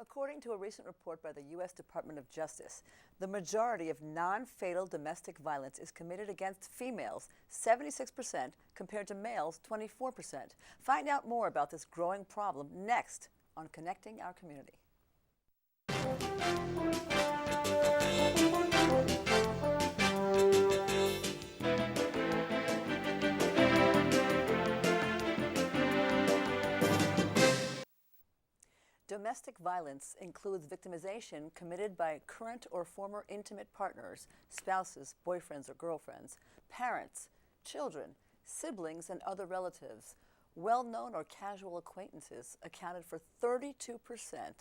According to a recent report by the U.S. Department of Justice, the majority of non-fatal domestic violence is committed against females, 76%, compared to males, 24%. Find out more about this growing problem next on Connecting Our Community. Domestic violence includes victimization committed by current or former intimate partners, spouses, boyfriends or girlfriends, parents, children, siblings, and other relatives. Well-known or casual acquaintances accounted for 32%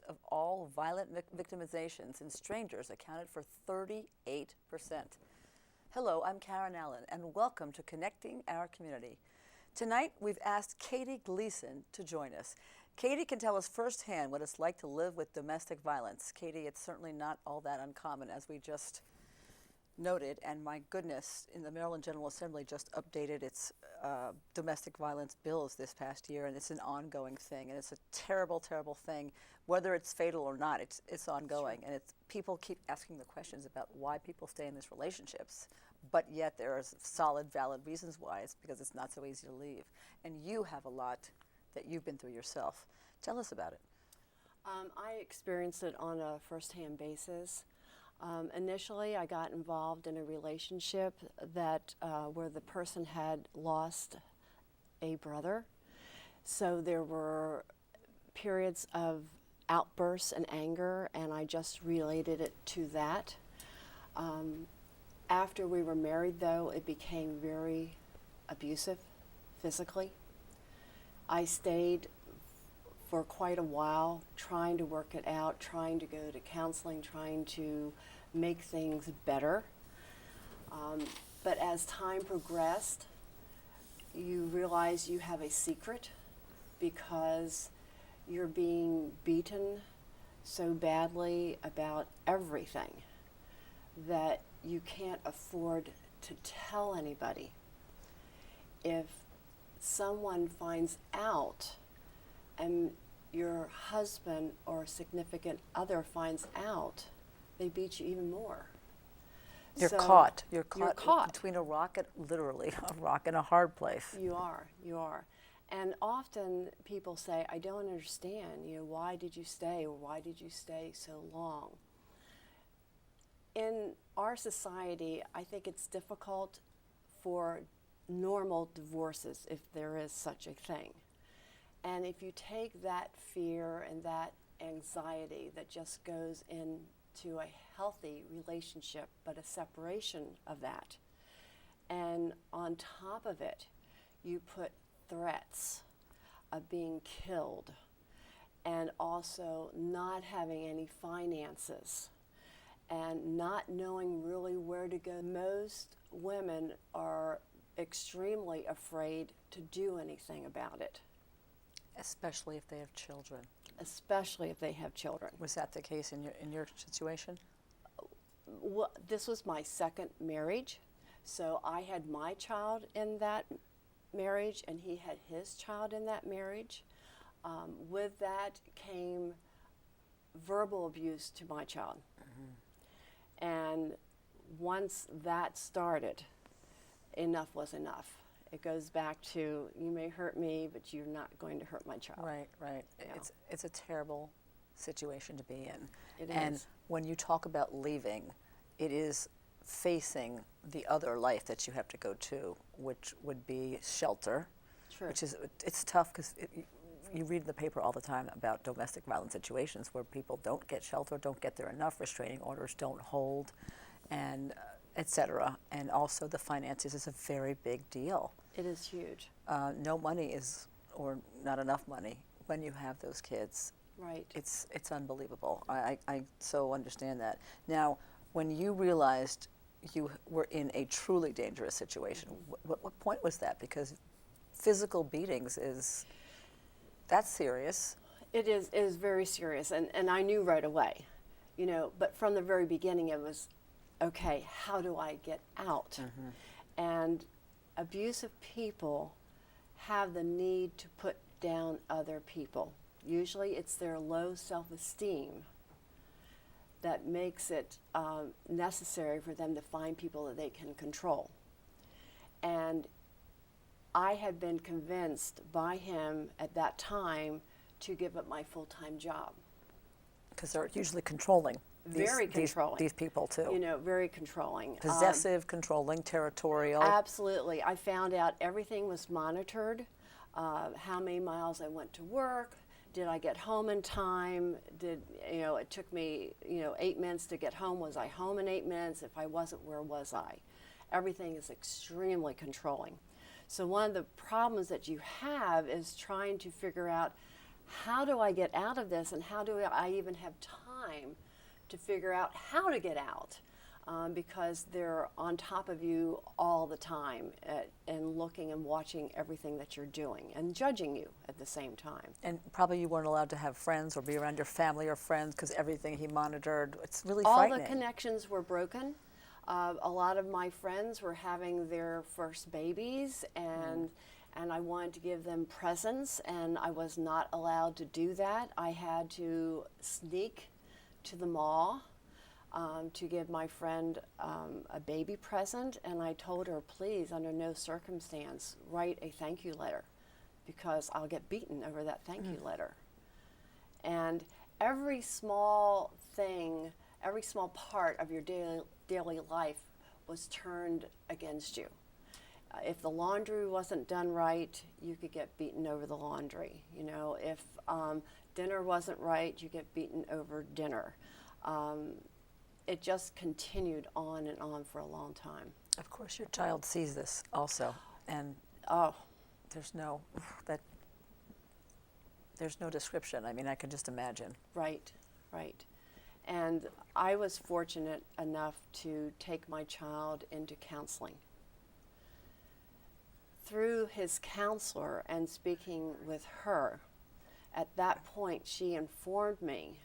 of all violent victimizations, and strangers accounted for 38%. Hello, I'm Karen Allen, and welcome to Connecting Our Community. Tonight, we've asked Katie Gleason to join us. Katie can tell us firsthand what it's like to live with domestic violence. Katie, it's certainly not all that uncommon, as we just noted, and my goodness, in the Maryland General Assembly just updated its domestic violence bills this past year, and it's an ongoing thing, and it's a terrible, terrible thing. Whether it's fatal or not, it's ongoing, and people keep asking the questions about why people stay in these relationships, but yet there are solid, valid reasons why. It's because it's not so easy to leave, and you have a lot that you've been through yourself. Tell us about it. I experienced it on a first-hand basis. Initially, I got involved in a relationship that where the person had lost a brother. So there were periods of outbursts and anger, and I just related it to that. After we were married, though, it became very abusive physically. I stayed for quite a while trying to work it out, trying to go to counseling, trying to make things better. But as time progressed, you realize you have a secret because you're being beaten so badly about everything that you can't afford to tell anybody. If someone finds out and your husband or significant other finds out, they beat you even more. You're caught. You're caught between literally a rock and a hard place. You are. And often people say, I don't understand, why did you stay, or why did you stay so long? In our society, I think it's difficult for normal divorces, if there is such a thing. And if you take that fear and that anxiety that just goes into a healthy relationship, but a separation of that, and on top of it, you put threats of being killed, and also not having any finances, and not knowing really where to go. Most women are extremely afraid to do anything about it. Especially if they have children. Especially if they have children. Was that the case in your situation? Well, this was my second marriage, so I had my child in that marriage, and he had his child in that marriage. With that came verbal abuse to my child. Mm-hmm. And once that started, enough was enough. It goes back to, you may hurt me, but you're not going to hurt my child. Right. It's a terrible situation to be in. It and is. When you talk about leaving, it is facing the other life that you have to go to, which would be shelter. True. It's tough because you read in the paper all the time about domestic violence situations where people don't get shelter, don't get there enough, restraining orders don't hold, and etc. And also the finances is a very big deal. It is huge. No money or not enough money when you have those kids. Right. It's unbelievable. I so understand that. Now, when you realized you were in a truly dangerous situation, what point was that? Because physical beatings that's serious. It is very serious, and I knew right away, but from the very beginning it was, okay, how do I get out? Mm-hmm. And abusive people have the need to put down other people. Usually it's their low self-esteem that makes it necessary for them to find people that they can control. And I had been convinced by him at that time to give up my full-time job. Because they're usually controlling. Very controlling. These people, too. You know, very controlling. Possessive, controlling, territorial. Absolutely. I found out everything was monitored. How many miles I went to work. Did I get home in time? It took me, 8 minutes to get home. Was I home in 8 minutes? If I wasn't, where was I? Everything is extremely controlling. So one of the problems that you have is trying to figure out, how do I get out of this, and how do I even have time to figure out how to get out? Because they're on top of you all the time and looking and watching everything that you're doing and judging you at the same time. And probably you weren't allowed to have friends or be around your family or friends because everything he monitored. It's really All frightening. the connections were broken. A lot of my friends were having their first babies, and I wanted to give them presents, and I was not allowed to do that. I had to sneak to the mall to give my friend a baby present, and I told her, please, under no circumstance, write a thank you letter, because I'll get beaten over that thank you letter. And every small thing, every small part of your daily life was turned against you. If the laundry wasn't done right, you could get beaten over the laundry. If dinner wasn't right, you get beaten over dinner. It just continued on and on for a long time. Of course, your child sees this also, and there's no description. I mean, I can just imagine. Right. And I was fortunate enough to take my child into counseling. Through his counselor and speaking with her, at that point she informed me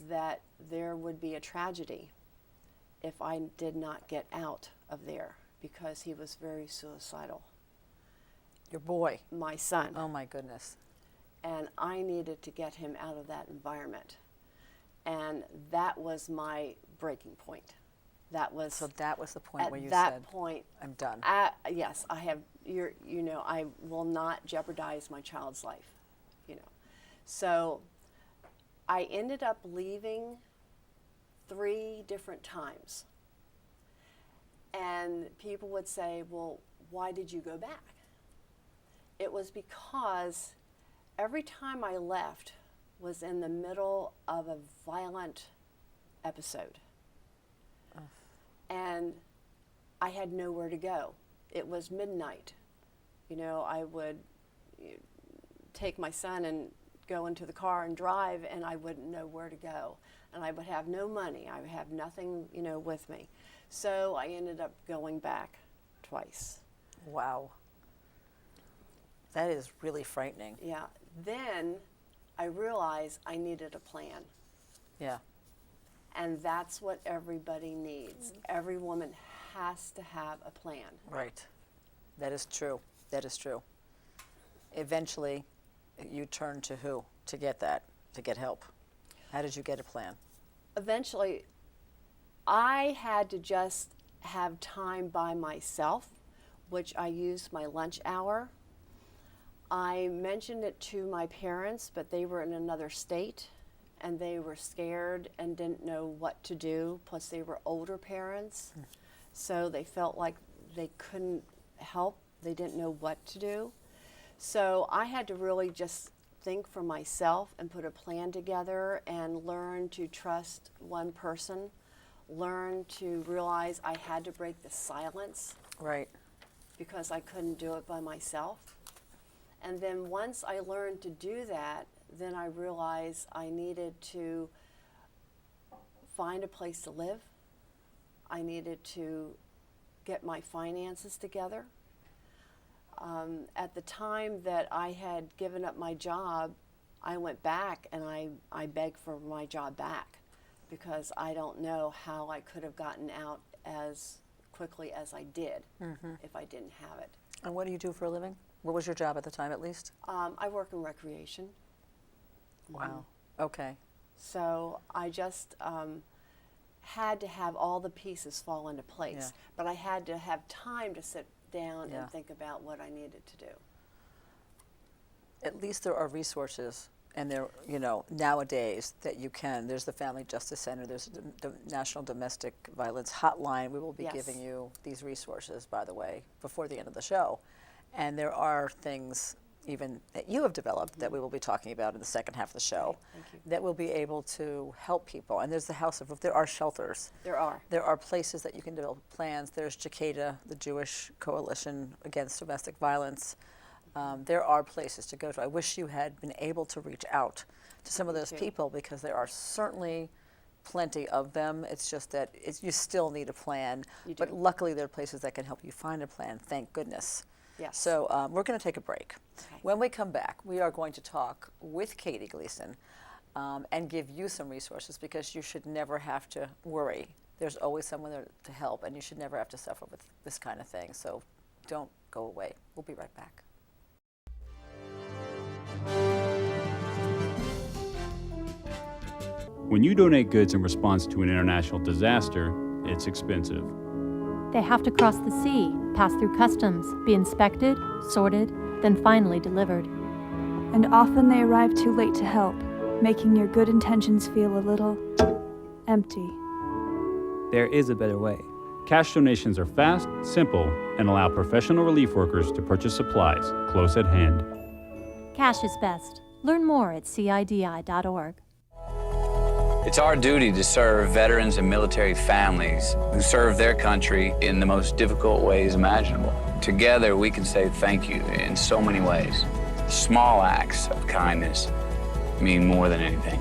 that there would be a tragedy if I did not get out of there, because he was very suicidal. Your boy? My son. Oh my goodness. And I needed to get him out of that environment. And that was my breaking point. So that was the point where you said, at said, that point, I'm done. Yes, I have. I will not jeopardize my child's life. So I ended up leaving 3 different times. And people would say, well, why did you go back? It was because every time I left was in the middle of a violent episode. And I had nowhere to go. It was midnight. I would take my son and go into the car and drive, and I wouldn't know where to go. And I would have no money. I would have nothing, with me. So I ended up going back twice. Wow. That is really frightening. Yeah. Then I realized I needed a plan. Yeah. And that's what everybody needs. Every woman has to have a plan. Right. That is true. That is true. Eventually, you turned to who to get help? How did you get a plan? Eventually, I had to just have time by myself, which I used my lunch hour. I mentioned it to my parents, but they were in another state, and they were scared and didn't know what to do. Plus, they were older parents, so they felt like they couldn't help. They didn't know what to do. So I had to really just think for myself and put a plan together and learn to trust one person, learn to realize I had to break the silence. Right. Because I couldn't do it by myself. And then once I learned to do that, then I realized I needed to find a place to live. I needed to get my finances together. At the time that I had given up my job, I went back and I begged for my job back, because I don't know how I could have gotten out as quickly as I did if I didn't have it. And what do you do for a living? What was your job at the time, at least? I work in recreation. Wow. Okay. So I just had to have all the pieces fall into place. Yeah. But I had to have time to sit down Yeah. and think about what I needed to do. At least there are resources, and there, nowadays that you can. There's the Family Justice Center. There's the National Domestic Violence Hotline. We will be Yes. giving you these resources, by the way, before the end of the show. And there are things even that you have developed that we will be talking about in the second half of the show Okay, thank you. that will be able to help people. And there's the House of Roof. There are shelters. There are. There are places that you can develop plans. There's Jekeda, the Jewish Coalition Against Domestic Violence. There are places to go to. I wish you had been able to reach out to some of Me those too. people, because there are certainly plenty of them. It's just that you still need a plan. You But do. luckily, there are places that can help you find a plan, thank goodness. Yes. So we're going to take a break. Okay. When we come back, we are going to talk with Katie Gleason and give you some resources, because you should never have to worry. There's always someone there to help, and you should never have to suffer with this kind of thing. So don't go away. We'll be right back. When you donate goods in response to an international disaster, it's expensive. They have to cross the sea, pass through customs, be inspected, sorted, then finally delivered. And often they arrive too late to help, making your good intentions feel a little empty. There is a better way. Cash donations are fast, simple, and allow professional relief workers to purchase supplies close at hand. Cash is best. Learn more at CIDI.org. It's our duty to serve veterans and military families who serve their country in the most difficult ways imaginable. Together, we can say thank you in so many ways. Small acts of kindness mean more than anything.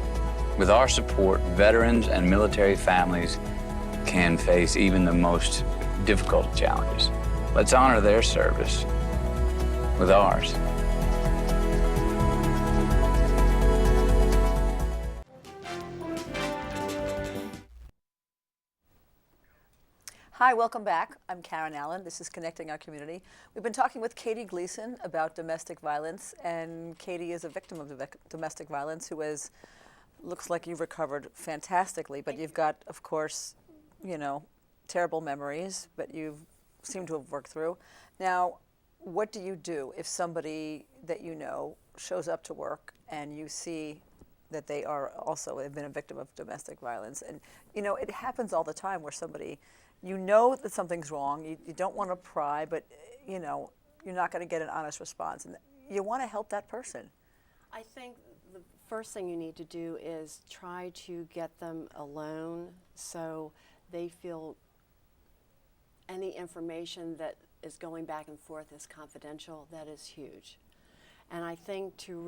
With our support, veterans and military families can face even the most difficult challenges. Let's honor their service with ours. Hi, welcome back. I'm Karen Allen. This is Connecting Our Community. We've been talking with Katie Gleason about domestic violence, and Katie is a victim of domestic violence who looks like you've recovered fantastically, but you've got, of course, terrible memories, but you seem to have worked through. Now, what do you do if somebody that you know shows up to work and you see that they are also have been a victim of domestic violence? And, it happens all the time where somebody, that something's wrong, you don't want to pry, but, you're not going to get an honest response. And you want to help that person. I think the first thing you need to do is try to get them alone so they feel any information that is going back and forth is confidential. That is huge. And I think to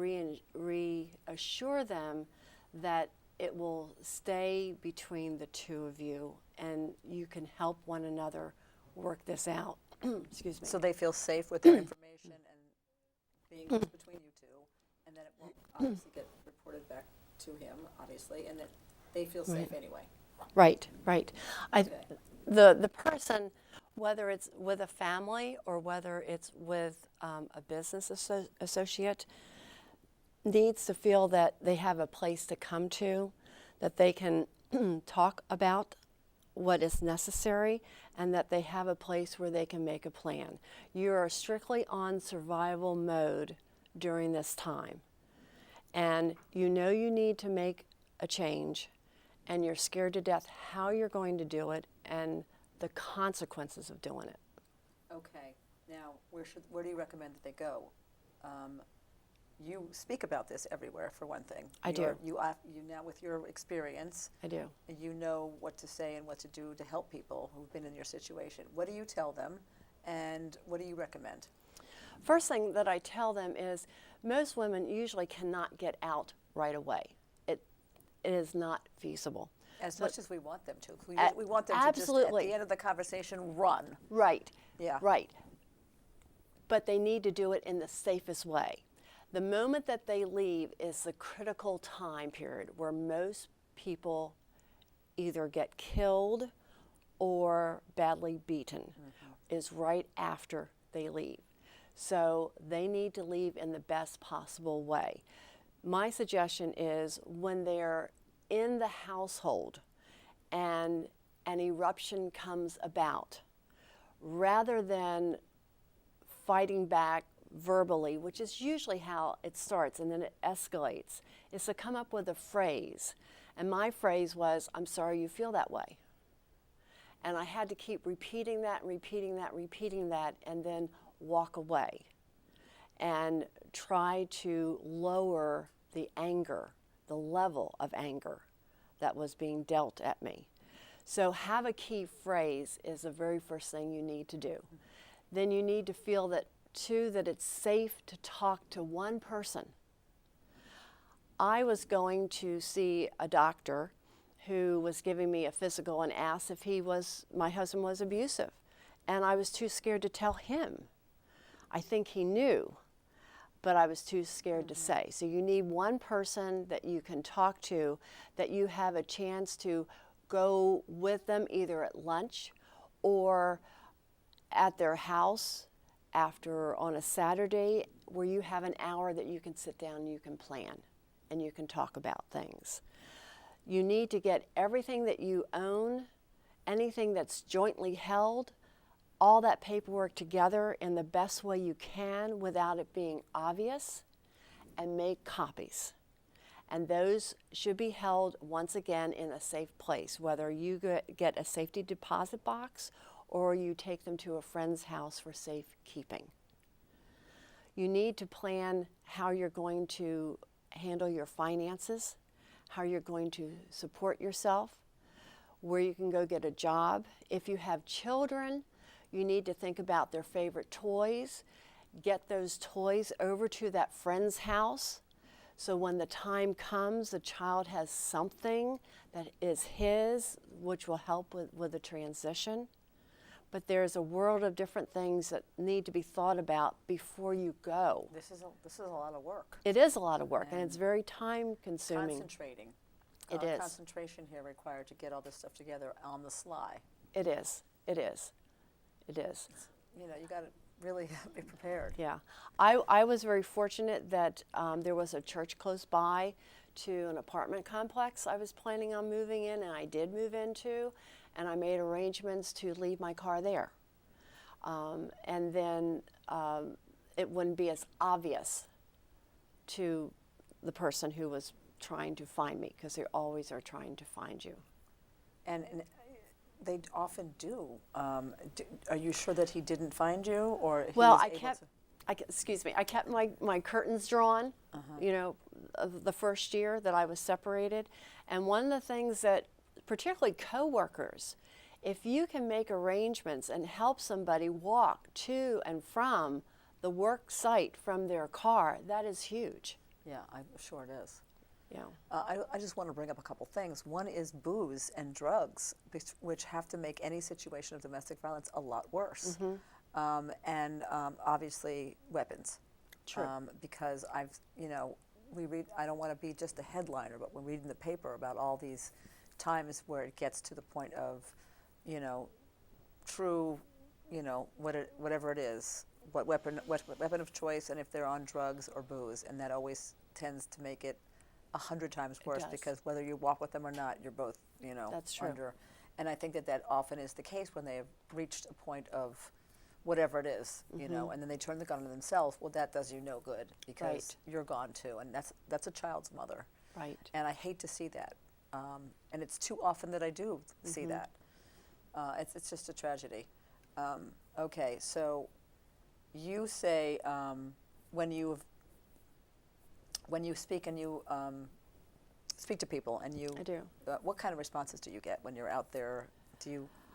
reassure them that it will stay between the two of you and you can help one another work this out. Excuse me. So they feel safe with their information and being just between you two, and then it won't obviously get reported back to him, obviously, and that they feel safe anyway. Right, right. Okay. The person, whether it's with a family or whether it's with a business associate, needs to feel that they have a place to come to, that they can talk about what is necessary, and that they have a place where they can make a plan. You are strictly on survival mode during this time. And you need to make a change, and you're scared to death how you're going to do it and the consequences of doing it. Okay. Now, where do you recommend that they go? You speak about this everywhere, for one thing. I do. You now, with your experience, I do. you know what to say and what to do to help people who've been in your situation. What do you tell them, and what do you recommend? First thing that I tell them is most women usually cannot get out right away. It is not feasible. As much as we want them to. We A- want them to just, absolutely. at the end of the conversation, run. Right. Yeah. Right. But they need to do it in the safest way. The moment that they leave is the critical time period where most people either get killed or badly beaten, is right after they leave. So they need to leave in the best possible way. My suggestion is when they're in the household and an eruption comes about, rather than fighting back verbally, which is usually how it starts and then it escalates, is to come up with a phrase. And my phrase was, "I'm sorry you feel that way." And I had to keep repeating that, and then walk away and try to lower the anger, the level of anger that was being dealt at me. So have a key phrase is the very first thing you need to do. Then you need to feel that, too, that it's safe to talk to one person. I was going to see a doctor who was giving me a physical and asked if my husband was abusive. And I was too scared to tell him. I think he knew, but I was too scared to say. So you need one person that you can talk to, that you have a chance to go with them either at lunch or at their house on a Saturday, where you have an hour that you can sit down and you can plan and you can talk about things. You need to get everything that you own, anything that's jointly held, all that paperwork together in the best way you can without it being obvious, and make copies. And those should be held, once again, in a safe place, whether you get a safety deposit box or you take them to a friend's house for safekeeping. You need to plan how you're going to handle your finances, how you're going to support yourself, where you can go get a job. If you have children, you need to think about their favorite toys. Get those toys over to that friend's house, so when the time comes, the child has something that is his, which will help with the transition. But there's a world of different things that need to be thought about before you go. This is a lot of work. It is a lot of work, and it's very time consuming. Concentrating. It is. Concentration here required to get all this stuff together on the sly. It is. It is. It is. You know, you got to really be prepared. Yeah. I was very fortunate that there was a church close by to an apartment complex I was planning on moving in, and I did move into, and I made arrangements to leave my car there. And then it wouldn't be as obvious to the person who was trying to find me, because they always are trying to find you. And they often do. Are you sure that he didn't find you, or he Well, was I able kept, to? I kept my curtains drawn, you know, the first year that I was separated. And one of the things that, particularly coworkers, if you can make arrangements and help somebody walk to and from the work site from their car, that is huge. Yeah, I'm sure it is. Yeah. I just want to bring up a couple things. One is booze and drugs, which have to make any situation of domestic violence a lot worse. And obviously weapons. True. Because we read, I don't want to be just a headliner, but we're reading the paper about all these times where it gets to the point of, true, whatever it is, what weapon of choice, and if they're on drugs or booze, and that always tends to make it 100 times worse, because whether you walk with them or not, you're both, That's true. under. And I think that often is the case when they have reached a point of whatever it is, and then they turn the gun on themselves. Well, that does you no good, because you're gone too, and that's a child's mother. Right. And I hate to see that, and it's too often that I do see that. It's just a tragedy. Okay, so you say when you speak and you speak to people and you, I do. What kind of responses do you get when you're out there?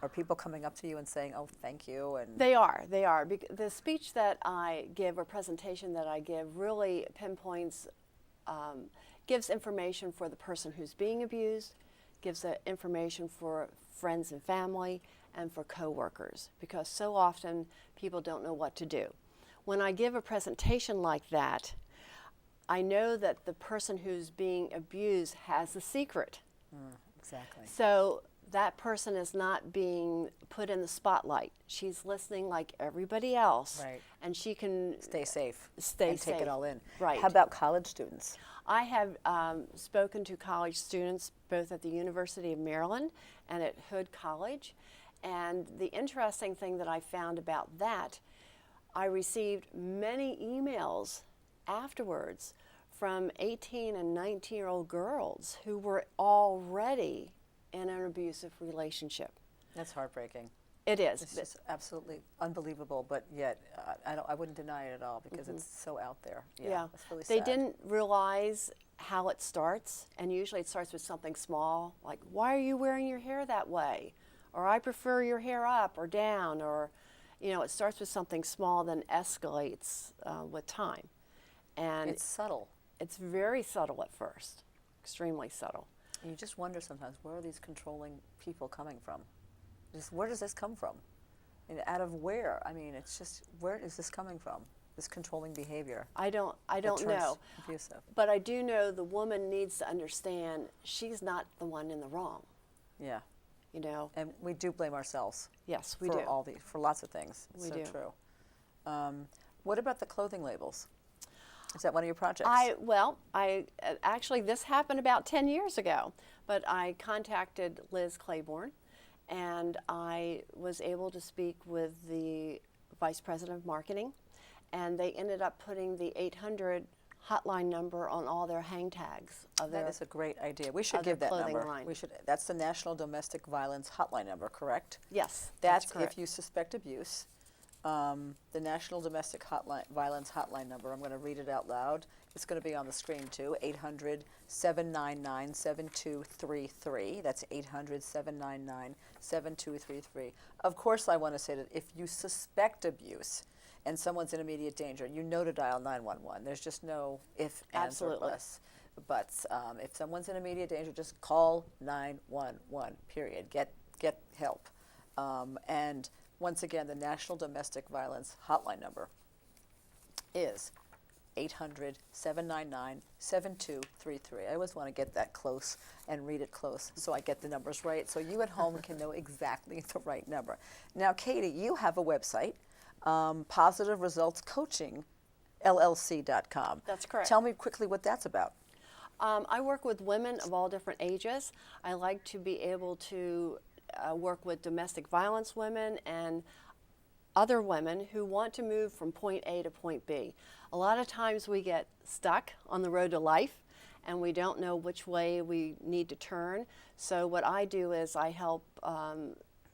Are people coming up to you and saying, "Oh, thank you"? And They are. The speech that I give, or presentation that I give, really pinpoints, gives information for the person who's being abused, gives information for friends and family, and for coworkers, because so often people don't know what to do. When I give a presentation like that, I know that the person who's being abused has a secret. exactly. So that person is not being put in the spotlight. She's listening like everybody else, Right. and she can Stay safe. Stay and take safe. it all in. Right. How about college students? I have spoken to college students both at the University of Maryland and at Hood College, and the interesting thing that I found about that, I received many emails afterwards from 18 and 19-year-old girls who were already in an abusive relationship. That's heartbreaking. It is. It's just absolutely unbelievable, but yet I wouldn't deny it at all because it's so out there. Yeah, It's really they sad. didn't realize how it starts, and usually it starts with something small, like, why are you wearing your hair that way? Or I prefer your hair up or down, or, you know, it starts with something small, then escalates with time. And It's subtle. it's very subtle at first, extremely subtle. You just wonder sometimes, where are these controlling people coming from? Just where does this come from? And out of where? I mean, it's just, where is this coming from? This controlling behavior. I don't that turns know. Abusive. But I do know the woman needs to understand she's not the one in the wrong, Yeah. you know? And we do blame ourselves. Yes, we for do. all for lots of things. It's We so do. true. What about the clothing labels? Is that one of your projects? Actually, this happened about 10 years ago, but I contacted Liz Claiborne, and I was able to speak with the Vice President of Marketing, and they ended up putting the 800 hotline number on all their hang tags of That their is a great idea. We should of their give that clothing number. line. We should. That's the National Domestic Violence Hotline number, correct? Yes, That's correct. if you suspect abuse. The National Domestic Violence Hotline number, I'm going to read it out loud. It's going to be on the screen too, 800-799-7233. That's 800-799-7233. Of course, I want to say that if you suspect abuse and someone's in immediate danger, you know to dial 911. There's just no if, ands, or Absolutely. buts. But if someone's in immediate danger, just call 911, period. Get help. And once again, the National Domestic Violence Hotline number is 800-799-7233. I always want to get that close and read it close so I get the numbers right, so you at home can know exactly the right number. Now, Katie, you have a website, Positive Results Coaching, LLC.com. That's correct. Tell me quickly what that's about. I work with women of all different ages. I like to be able to work with domestic violence women and other women who want to move from point A to point B. A lot of times we get stuck on the road to life and we don't know which way we need to turn. So what I do is I help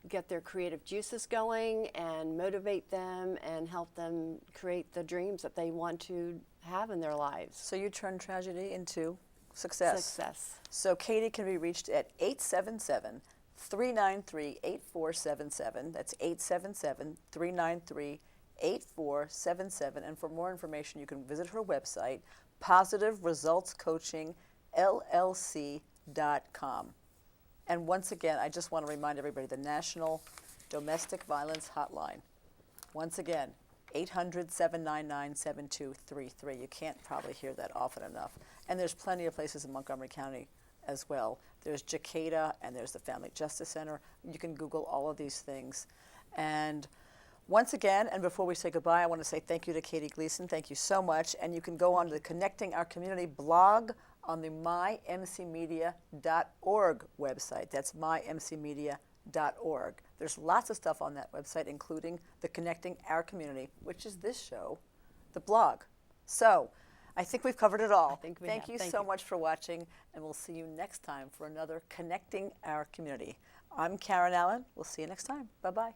get their creative juices going and motivate them and help them create the dreams that they want to have in their lives. So you turn tragedy into success. Success. So Katie can be reached at 877-393-8477. That's 877-393-8477. And for more information, you can visit her website, positiveresultscoachingllc.com. And once again, I just want to remind everybody, the National Domestic Violence Hotline. Once again, 800-799-7233. You can't probably hear that often enough. And there's plenty of places in Montgomery County as well. There's Jacada and there's the Family Justice Center. You can Google all of these things. And once again, and before we say goodbye, I want to say thank you to Katie Gleason. Thank you so much. And you can go on to the Connecting Our Community blog on the mymcmedia.org website. That's mymcmedia.org. There's lots of stuff on that website, including the Connecting Our Community, which is this show, the blog. So I think we've covered it all. I think we Thank have. you Thank so you. much for watching, and we'll see you next time for another Connecting Our Community. I'm Karen Allen. We'll see you next time. Bye-bye.